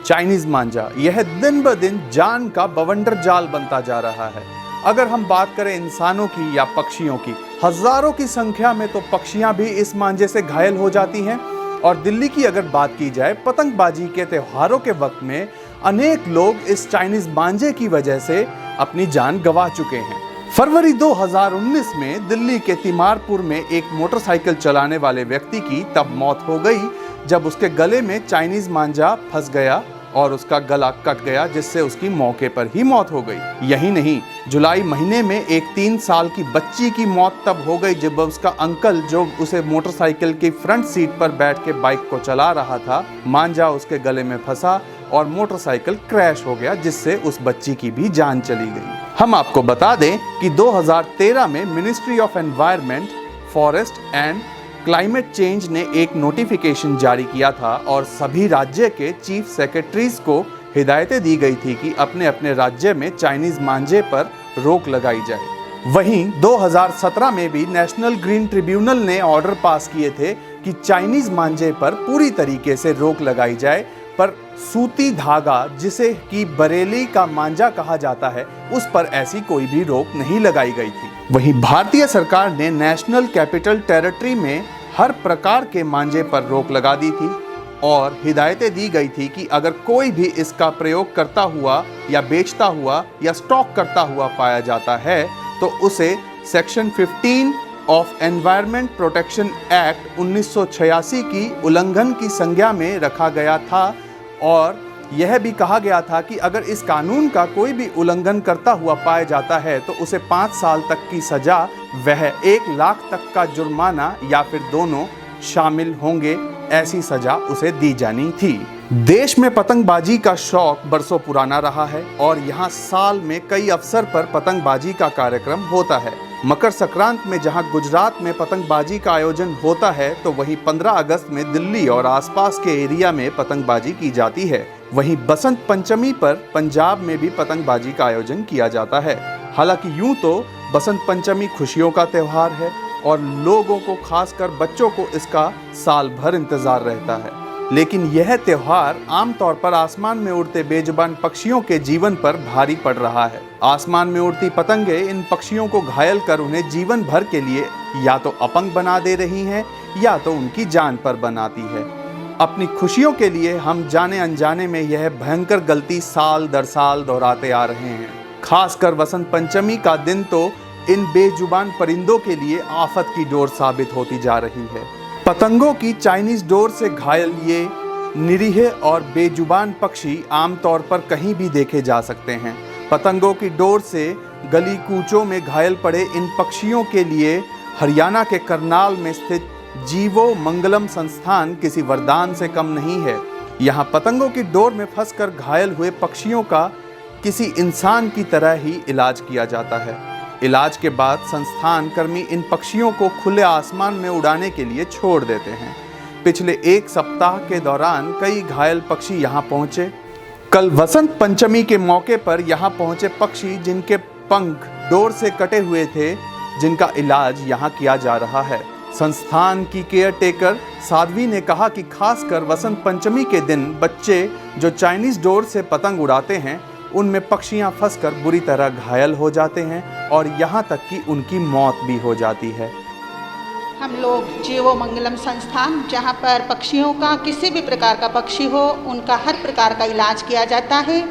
Chinese मांझा यह दिन ब दिन जान का बवंडर जाल बनता जा रहा है। अगर हम बात करें इंसानों की या पक्षियों की, हजारों की संख्या में तो पक्षियां भी इस मांझे से घायल हो जाती हैं। और दिल्ली की अगर बात की जाए, पतंगबाजी के त्योहारों के वक्त में अनेक लोग इस चाइनीज मांझे की वजह से अपनी जान गंवा चुके हैं। फरवरी 2019 में दिल्ली के तिमारपुर में एक मोटरसाइकिल चलाने वाले व्यक्ति की तब मौत हो गई जब उसके गले में चाइनीज मांझा फंस गया और उसका गला कट गया, जिससे उसकी मौके पर ही मौत हो गई। यही नहीं, जुलाई महीने में एक 3 साल की बच्ची की मौत तब हो गई जब उसका अंकल, जो उसे मोटरसाइकिल की फ्रंट सीट पर बैठ के बाइक को चला रहा था, मांझा उसके गले में फंसा और मोटरसाइकिल क्रैश हो गया, जिससे उस बच्ची की भी जान चली गई। हम आपको बता दें कि 2013 में ministry of environment, forest and climate change ने एक नोटिफिकेशन जारी किया था और सभी राज्य के चीफ सेक्रेटरीज को हिदायतें दी गई थी कि अपने अपने राज्य में चाइनीज मांझे पर रोक लगाई जाए। वहीं 2017 में भी नेशनल ग्रीन ट्रिब्यूनल ने ऑर्डर पास किए थे कि चाइनीज मांझे पर पूरी तरीके से रोक लगाई जाए, पर सूती धागा, जिसे कि बरेली का मांझा कहा जाता है, उस पर ऐसी कोई भी रोक नहीं लगाई गई थी। वहीं भारतीय सरकार ने नेशनल कैपिटल टेरिटरी में हर प्रकार के मांझे पर रोक लगा दी थी और हिदायतें दी गई थी कि अगर कोई भी इसका प्रयोग करता हुआ या बेचता हुआ या स्टॉक करता हुआ पाया जाता है तो उसे section 15 of environment protection act 1986 की उल्लंघन की संज्ञा में रखा गया था। और यह भी कहा गया था कि अगर इस कानून का कोई भी उल्लंघन करता हुआ पाया जाता है तो उसे 5 साल तक की सजा, वह 1 लाख तक का जुर्माना या फिर दोनों शामिल होंगे, ऐसी सजा उसे दी जानी थी। देश में पतंगबाजी का शौक बरसों पुराना रहा है और यहाँ साल में कई अवसर पर पतंगबाजी का कार्यक्रम होता है। मकर संक्रांत में जहां गुजरात में पतंगबाजी का आयोजन होता है, तो वहीं 15 अगस्त में दिल्ली और आसपास के एरिया में पतंगबाजी की जाती है। वहीं बसंत पंचमी पर पंजाब में भी पतंगबाजी का आयोजन किया जाता है। हालांकि यूं तो बसंत पंचमी खुशियों का त्यौहार है और लोगों को, खासकर बच्चों को, इसका साल भर इंतजार रहता है, लेकिन यह त्यौहार आमतौर पर आसमान में उड़ते बेजुबान पक्षियों के जीवन पर भारी पड़ रहा है। आसमान में उड़ती पतंगे इन पक्षियों को घायल कर उन्हें जीवन भर के लिए या तो अपंग बना दे रही हैं या तो उनकी जान पर बनाती है। अपनी खुशियों के लिए हम जाने अनजाने में यह भयंकर गलती साल दर साल दोहराते आ रहे हैं। खासकर वसंत पंचमी का दिन तो इन बेजुबान परिंदों के लिए आफत की डोर साबित होती जा रही है। पतंगों की चाइनीज डोर से घायल ये निरीह और बेजुबान पक्षी आमतौर पर कहीं भी देखे जा सकते हैं। पतंगों की डोर से गली कूचों में घायल पड़े इन पक्षियों के लिए हरियाणा के करनाल में स्थित जीवो मंगलम संस्थान किसी वरदान से कम नहीं है। यहाँ पतंगों की डोर में फंसकर घायल हुए पक्षियों का किसी इंसान की तरह ही इलाज किया जाता है। इलाज के बाद संस्थान कर्मी इन पक्षियों को खुले आसमान में उड़ाने के लिए छोड़ देते हैं। पिछले 1 सप्ताह के दौरान कई घायल पक्षी यहाँ पहुँचे। कल वसंत पंचमी के मौके पर यहाँ पहुँचे पक्षी जिनके पंख डोर से कटे हुए थे, जिनका इलाज यहाँ किया जा रहा है। संस्थान की केयर टेकर साध्वी ने कहा कि खासकर वसंत पंचमी के दिन बच्चे जो चाइनीज डोर से पतंग उड़ाते हैं, उनमें पक्षियां फंसकर बुरी तरह घायल हो जाते हैं और यहाँ तक कि उनकी मौत भी हो जाती है। हम लोग जीवो मंगलम संस्थान, जहाँ पर पक्षियों का, किसी भी प्रकार का पक्षी हो, उनका हर प्रकार का इलाज किया जाता है।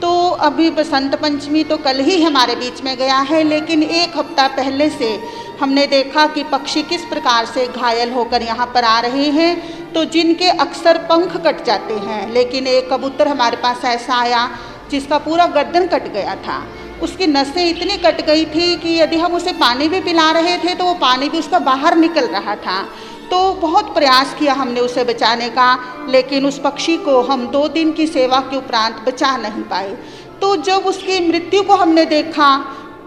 तो अभी बसंत पंचमी तो कल ही हमारे बीच में गया है, लेकिन 1 हफ्ता पहले से हमने देखा कि पक्षी किस प्रकार से घायल होकर यहाँ पर आ रहे हैं। तो जिनके अक्सर पंख कट जाते हैं, लेकिन एक कबूतर हमारे पास ऐसा आया जिसका पूरा गर्दन कट गया था। उसकी नसें इतनी कट गई थी कि यदि हम उसे पानी भी पिला रहे थे तो वो पानी भी उसका बाहर निकल रहा था। तो बहुत प्रयास किया हमने उसे बचाने का, लेकिन उस पक्षी को हम 2 दिन की सेवा के उपरांत बचा नहीं पाए। तो जब उसकी मृत्यु को हमने देखा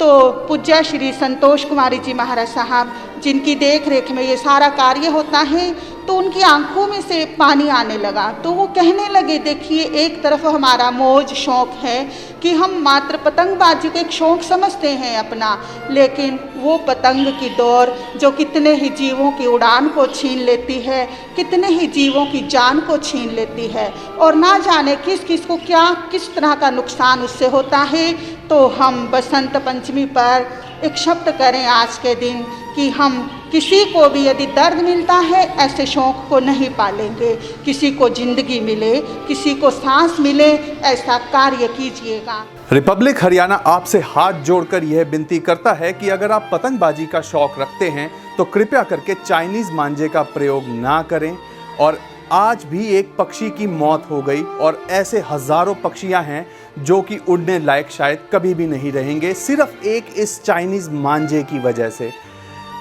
तो पूज्य श्री संतोष कुमारी जी महाराज साहब जिनकी देख रेख में ये सारा कार्य होता है, तो उनकी आंखों में से पानी आने लगा। तो वो कहने लगे, देखिए एक तरफ हमारा मौज शौक़ है कि हम मात्र पतंगबाजी को एक शौक़ समझते हैं अपना, लेकिन वो पतंग की डोर जो कितने ही जीवों की उड़ान को छीन लेती है, कितने ही जीवों की जान को छीन लेती है, और ना जाने किस किस को क्या किस तरह का नुकसान उससे होता है। तो हम बसंत पंचमी पर एक शब्द करें आज के दिन कि हम किसी को भी यदि दर्द मिलता है, ऐसे शौक़ को नहीं पालेंगे। किसी को ज़िंदगी मिले, किसी को सांस मिले, ऐसा कार्य कीजिएगा। रिपब्लिक हरियाणा आपसे हाथ जोड़कर यह विनती करता है कि अगर आप पतंगबाजी का शौक रखते हैं तो कृपया करके चाइनीज़ मांझे का प्रयोग ना करें। और आज भी एक पक्षी की मौत हो गई और ऐसे हज़ारों पक्षियां हैं जो कि उड़ने लायक शायद कभी भी नहीं रहेंगे, सिर्फ एक इस चाइनीज़ मांझे की वजह से।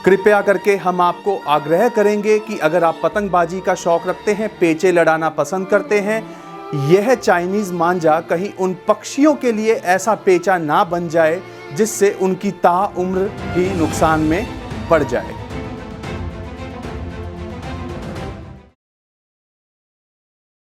कृपया करके हम आपको आग्रह करेंगे कि अगर आप पतंगबाजी का शौक़ रखते हैं, पेचे लड़ाना पसंद करते हैं, यह चाइनीज़ मांझा कहीं उन पक्षियों के लिए ऐसा पेचा ना बन जाए जिससे उनकी ताउम्र ही नुकसान में पड़ जाए।